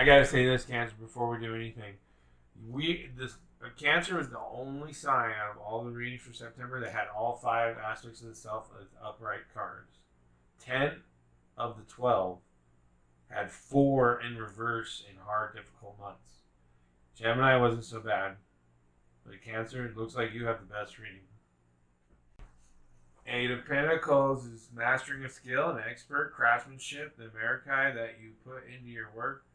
I gotta say this, Cancer, before we do anything. Cancer was the only sign out of all the readings for September that had all 5 aspects of the self as upright cards. 10 of the 12 had 4 in reverse in hard, difficult months. Gemini wasn't so bad, but Cancer, it looks like you have the best reading. 8 of Pentacles is mastering a skill and expert craftsmanship, the Amerikai that you put into your work,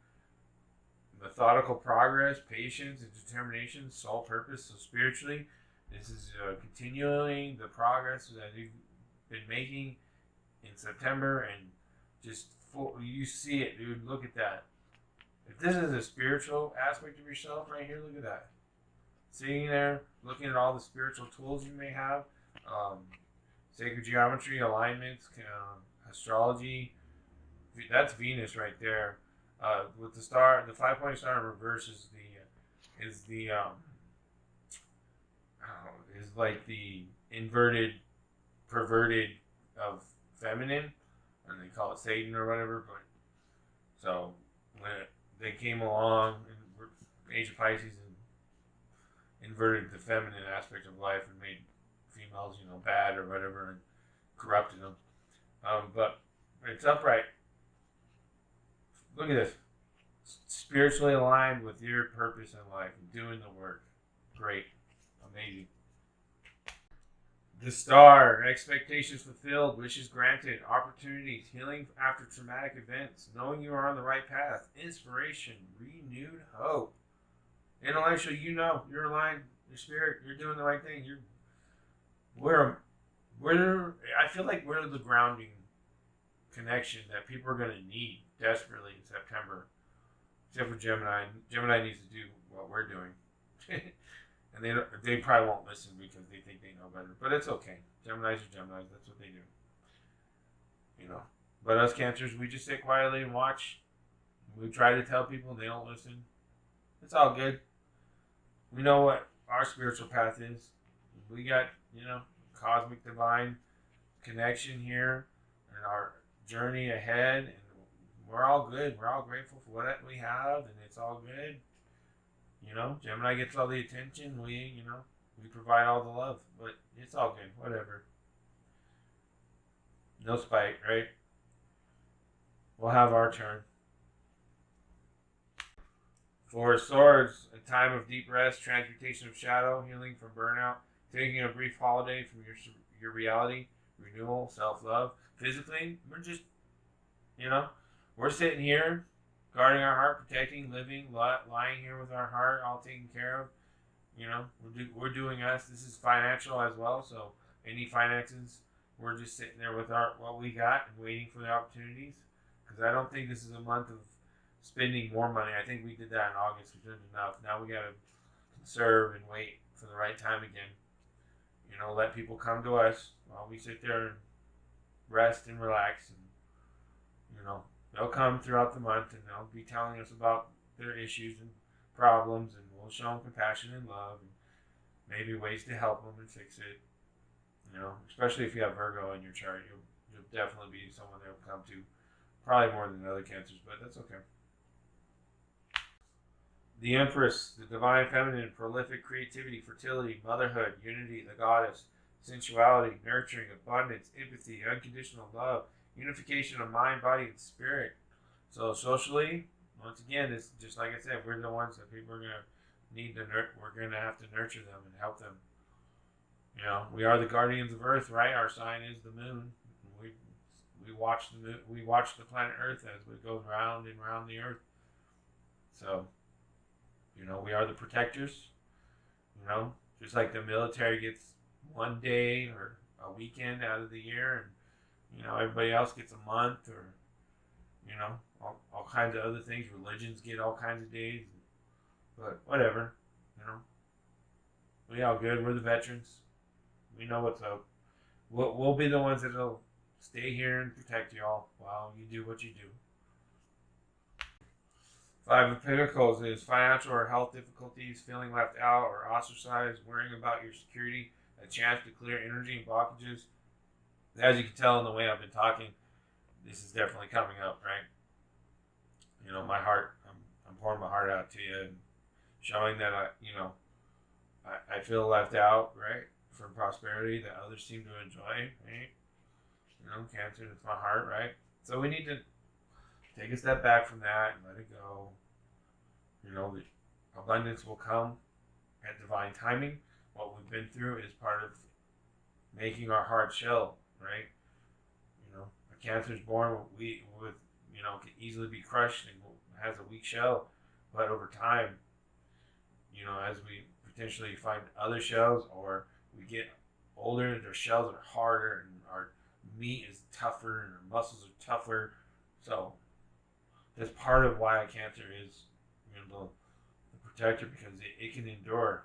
methodical progress, patience, and determination, sole purpose. So spiritually, this is continuing the progress that you've been making in September, and just you see it, dude. Look at that. If this is a spiritual aspect of yourself right here, look at that. Sitting there, looking at all the spiritual tools you may have, sacred geometry, alignments, astrology. That's Venus right there. With the star, the 5-point star in reverse is like the inverted, perverted of feminine, and they call it Satan or whatever. But so when they came along in Age of Pisces and inverted the feminine aspect of life and made females, bad or whatever, and corrupted them. But it's upright. Look at this. Spiritually aligned with your purpose in life and doing the work. Great. Amazing. The star, expectations fulfilled, wishes granted, opportunities, healing after traumatic events, knowing you are on the right path, inspiration, renewed hope. Intellectual, you're aligned, your spirit, you're doing the right thing. I feel like we're the grounding connection that people are going to need desperately in September. Except for Gemini. Gemini needs to do what we're doing. And they probably won't listen because they think they know better. But it's okay. Geminis are Geminis. That's what they do. But us Cancers, we just sit quietly and watch. We try to tell people and they don't listen. It's all good. We know what our spiritual path is. We got, cosmic divine connection here and our journey ahead, and we're all good. We're all grateful for what we have, and it's all good. Gemini gets all the attention. We provide all the love, but it's all good. Whatever. No spite, right? We'll have our turn. 4 of Swords, a time of deep rest, transmutation of shadow, healing from burnout, taking a brief holiday from your reality, renewal, self-love. Physically, we're just, we're sitting here, guarding our heart, protecting, living, lying here with our heart, all taken care of. We're doing us. This is financial as well, so any finances, we're just sitting there with what we got and waiting for the opportunities. Because I don't think this is a month of spending more money. I think we did that in August. We did enough. Now we got to conserve and wait for the right time again. Let people come to us while we sit there and rest and relax. And, they'll come throughout the month and they'll be telling us about their issues and problems, and we'll show them compassion and love and maybe ways to help them and fix it. Especially if you have Virgo in your chart, you'll definitely be someone they'll come to. Probably more than other Cancers, but that's okay. The Empress, the divine feminine, prolific creativity, fertility, motherhood, unity, the goddess, sensuality, nurturing, abundance, empathy, unconditional love, unification of mind, body, and spirit. So socially, once again, it's just like I said, we're the ones that people are going to need to we're going to have to nurture them and help them. We are the guardians of Earth, right? Our sign is the moon. We watch the moon. We watch the planet Earth as it goes round and round the Earth. So, we are the protectors. Just like the military gets one day or a weekend out of the year, and everybody else gets a month, or all kinds of other things. Religions get all kinds of days, but whatever. We all good. We're the veterans. We know what's up. We'll be the ones that'll stay here and protect y'all while you do what you do. 5 of Pentacles is financial or health difficulties, feeling left out or ostracized, worrying about your security, a chance to clear energy and blockages. As you can tell in the way I've been talking, this is definitely coming up, right? My heart, pouring my heart out to you and showing that I feel left out, right, from prosperity that others seem to enjoy, right? Cancer, that's my heart, right? So we need to take a step back from that and let it go. The abundance will come at divine timing. What we've been through is part of making our hard shell, right? A cancer is born with can easily be crushed and has a weak shell, but over time, as we potentially find other shells or we get older, their shells are harder and our meat is tougher and our muscles are tougher. So that's part of why cancer is the protector, because it can endure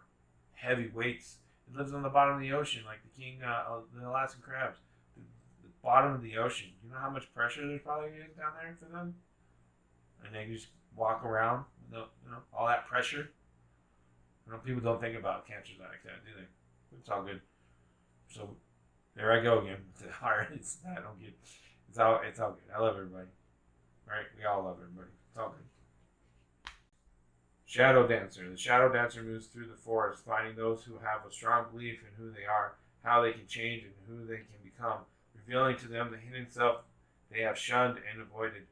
heavy weights. It lives on the bottom of the ocean like the Alaskan crabs. The bottom of the ocean. You know how much pressure there's probably down there for them? And they just walk around with all that pressure. People don't think about cancers like that, do they? It's all good. So there I go again. It's hard. I don't get. It's all good. I love everybody. Right? We all love everybody. It's all good. Shadow Dancer. The Shadow Dancer moves through the forest, finding those who have a strong belief in who they are, how they can change, and who they can become, revealing to them the hidden self they have shunned and avoided.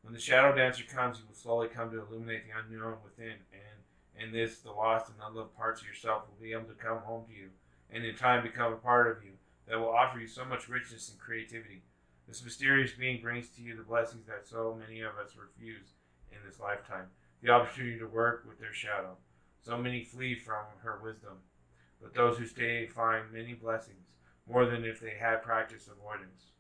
When the Shadow Dancer comes, you will slowly come to illuminate the unknown within, and in this, the lost and unloved parts of yourself will be able to come home to you, and in time become a part of you that will offer you so much richness and creativity. This mysterious being brings to you the blessings that so many of us refuse in this lifetime. The opportunity to work with their shadow. So many flee from her wisdom, but those who stay find many blessings, more than if they had practiced avoidance.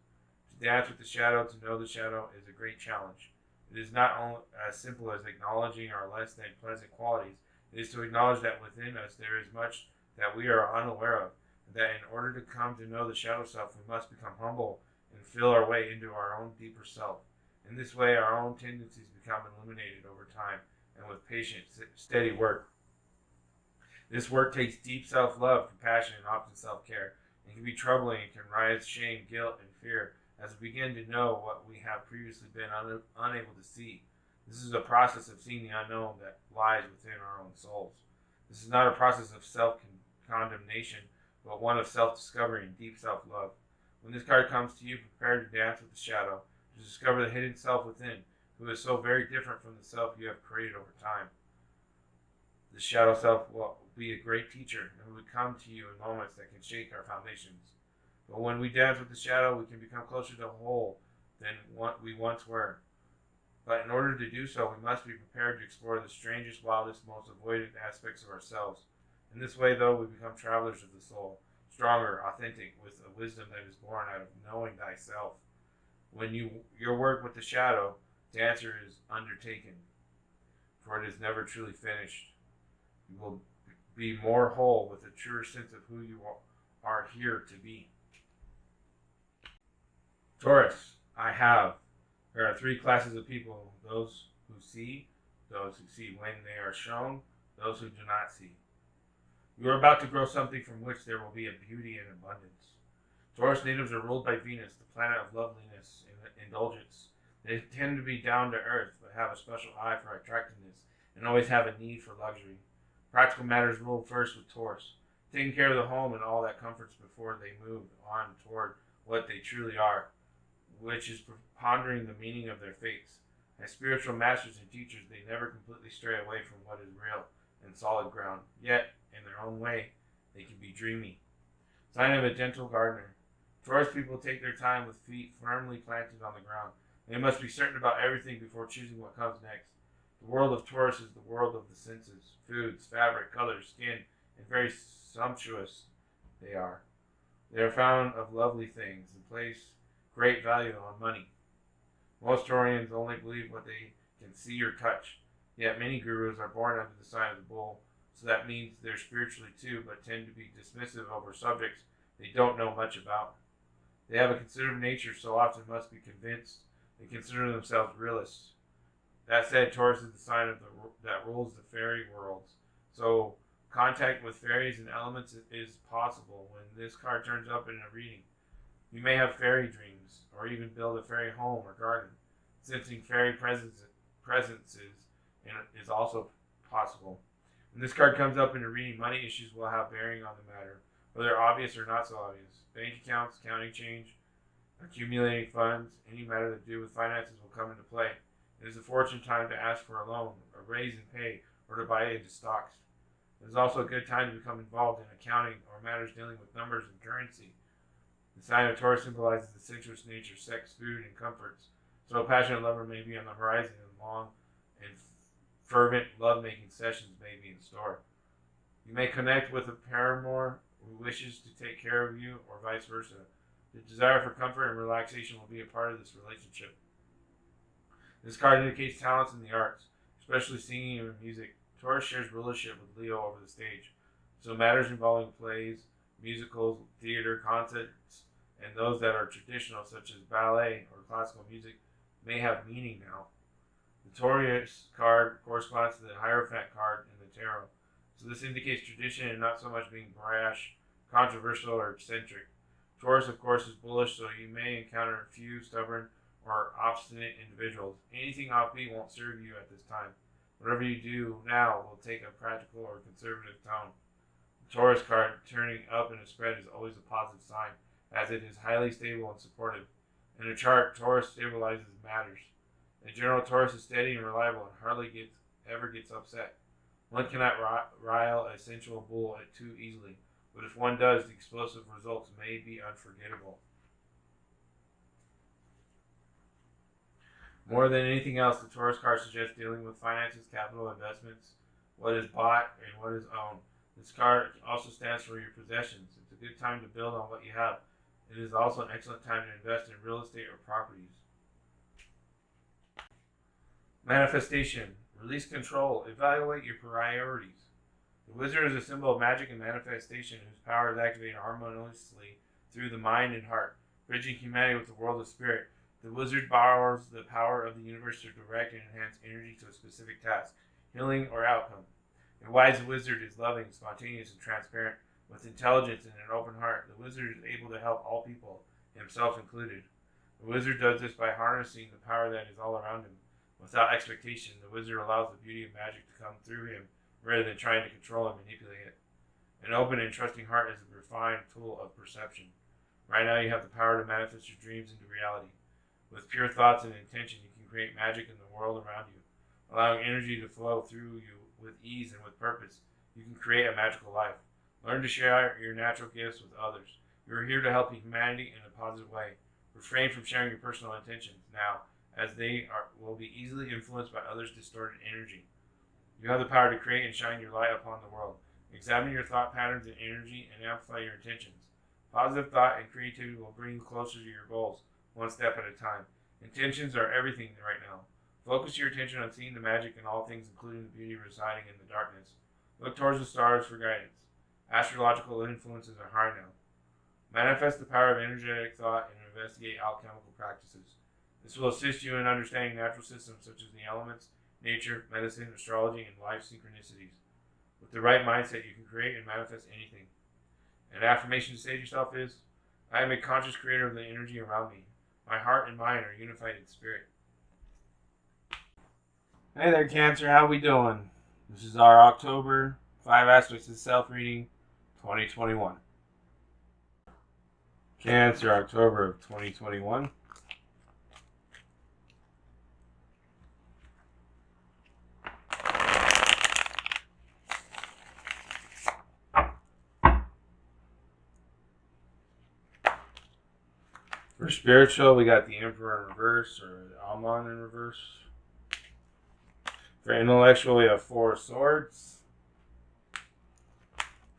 To dance with the shadow, to know the shadow, is a great challenge. It is not only as simple as acknowledging our less than pleasant qualities. It is to acknowledge that within us there is much that we are unaware of, and that in order to come to know the shadow self, we must become humble and feel our way into our own deeper self. In this way, our own tendencies become illuminated over time, and with patient, steady work. This work takes deep self-love, compassion, and often self-care. It can be troubling and can rise shame, guilt, and fear as we begin to know what we have previously been unable to see. This is a process of seeing the unknown that lies within our own souls. This is not a process of self-condemnation, but one of self-discovery and deep self-love. When this card comes to you, prepare to dance with the shadow, to discover the hidden self within, who is so very different from the self you have created over time. The shadow self will be a great teacher and will come to you in moments that can shake our foundations. But when we dance with the shadow, we can become closer to whole than what we once were. But in order to do so, we must be prepared to explore the strangest, wildest, most avoided aspects of ourselves. In this way, though, we become travelers of the soul, stronger, authentic, with a wisdom that is born out of knowing thyself. When your work with the shadow, dancer is undertaken, for it is never truly finished. You will be more whole with a truer sense of who you are here to be. Taurus, there are three classes of people: those who see when they are shown, those who do not see. You are about to grow something from which there will be a beauty and abundance. Taurus natives are ruled by Venus, the planet of loveliness and indulgence. They tend to be down to earth, but have a special eye for attractiveness and always have a need for luxury. Practical matters rule first with Taurus, taking care of the home and all that comforts before they move on toward what they truly are, which is pondering the meaning of their fates. As spiritual masters and teachers, they never completely stray away from what is real and solid ground, yet, in their own way, they can be dreamy. Sign of a gentle gardener. Taurus people take their time with feet firmly planted on the ground. They must be certain about everything before choosing what comes next. The world of Taurus is the world of the senses, foods, fabric, colors, skin, and very sumptuous they are. They are fond of lovely things and place great value on money. Most Taurians only believe what they can see or touch, yet many gurus are born under the sign of the bull, so that means they're spiritually too, but tend to be dismissive over subjects they don't know much about. They have a considerate nature, so often must be convinced. They consider themselves realists. That said, Taurus is the sign that rules the fairy worlds, so contact with fairies and elements is possible when this card turns up in a reading. You may have fairy dreams, or even build a fairy home or garden. Sensing fairy presences and is also possible. When this card comes up in a reading, money issues will have bearing on the matter, whether obvious or not so obvious. Bank accounts, counting change, accumulating funds, any matter to do with finances will come into play. It is a fortune time to ask for a loan, a raise in pay, or to buy into stocks. It is also a good time to become involved in accounting or matters dealing with numbers and currency. The sign of Taurus symbolizes the sensuous nature, sex, food, and comforts. So a passionate lover may be on the horizon, and long and fervent love-making sessions may be in store. You may connect with a paramour who wishes to take care of you, or vice versa. The desire for comfort and relaxation will be a part of this relationship. This card indicates talents in the arts, especially singing and music. Taurus shares rulership with Leo over the stage, so matters involving plays, musicals, theater, concerts, and those that are traditional, such as ballet or classical music, may have meaning now. The Taurus card corresponds to the Hierophant card in the tarot, so this indicates tradition and not so much being brash, controversial, or eccentric. Taurus, of course, is bullish, so you may encounter a few stubborn or obstinate individuals. Anything offbeat won't serve you at this time. Whatever you do now will take a practical or conservative tone. The Taurus card turning up in a spread is always a positive sign, as it is highly stable and supportive. In a chart, Taurus stabilizes matters. In general, Taurus is steady and reliable and hardly ever gets upset. One cannot rile a sensual bull too easily, but if one does, the explosive results may be unforgettable. More than anything else, the Taurus card suggests dealing with finances, capital, investments, what is bought, and what is owned. This card also stands for your possessions. It's a good time to build on what you have. It is also an excellent time to invest in real estate or properties. Manifestation. Release control. Evaluate your priorities. The wizard is a symbol of magic and manifestation whose power is activated harmoniously through the mind and heart, bridging humanity with the world of spirit. The wizard borrows the power of the universe to direct and enhance energy to a specific task, healing, or outcome. A wise wizard is loving, spontaneous, and transparent. With intelligence and an open heart, the wizard is able to help all people, himself included. The wizard does this by harnessing the power that is all around him. Without expectation, the wizard allows the beauty of magic to come through him rather than trying to control and manipulate it. An open and trusting heart is a refined tool of perception. Right now, you have the power to manifest your dreams into reality. With pure thoughts and intention, you can create magic in the world around you. Allowing energy to flow through you with ease and with purpose, you can create a magical life. Learn to share your natural gifts with others. You are here to help humanity in a positive way. Refrain from sharing your personal intentions now, as will be easily influenced by others' distorted energy. You have the power to create and shine your light upon the world. Examine your thought patterns and energy and amplify your intentions. Positive thought and creativity will bring you closer to your goals, one step at a time. Intentions are everything right now. Focus your attention on seeing the magic in all things, including the beauty residing in the darkness. Look towards the stars for guidance. Astrological influences are high now. Manifest the power of energetic thought and investigate alchemical practices. This will assist you in understanding natural systems such as the elements, nature, medicine, astrology, and life synchronicities. With the right mindset, you can create and manifest anything. An affirmation to say to yourself is, I am a conscious creator of the energy around me. My heart and mind are unified in spirit. Hey there, Cancer. How we doing? This is our October 5 Aspects of Self reading 2021. Cancer, October of 2021. For spiritual, we got the Emperor in reverse, or the Almond in reverse. For intellectual, we have 4 of Swords.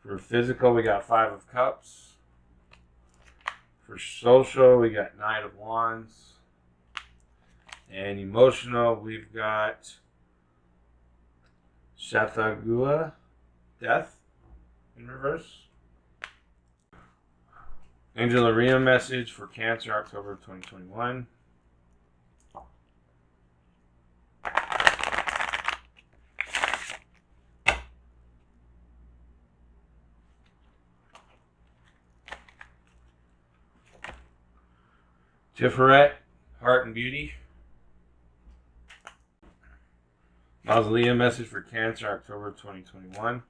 For physical, we got 5 of Cups. For social, we got 9 of Wands. And emotional, we've got Shatagua, Death in reverse. Angel Arena message for Cancer, October of 2021. Tiferet, Heart and Beauty. Mausoleum message for Cancer, October 2021.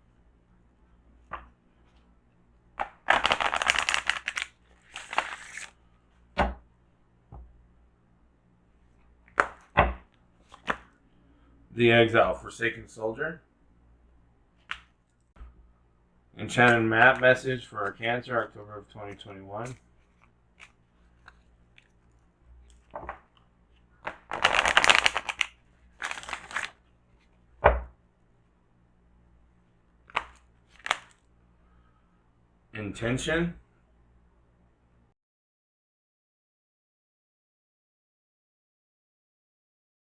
The Exile, Forsaken Soldier. Enchanted Map message for Cancer, October of 2021. Intention.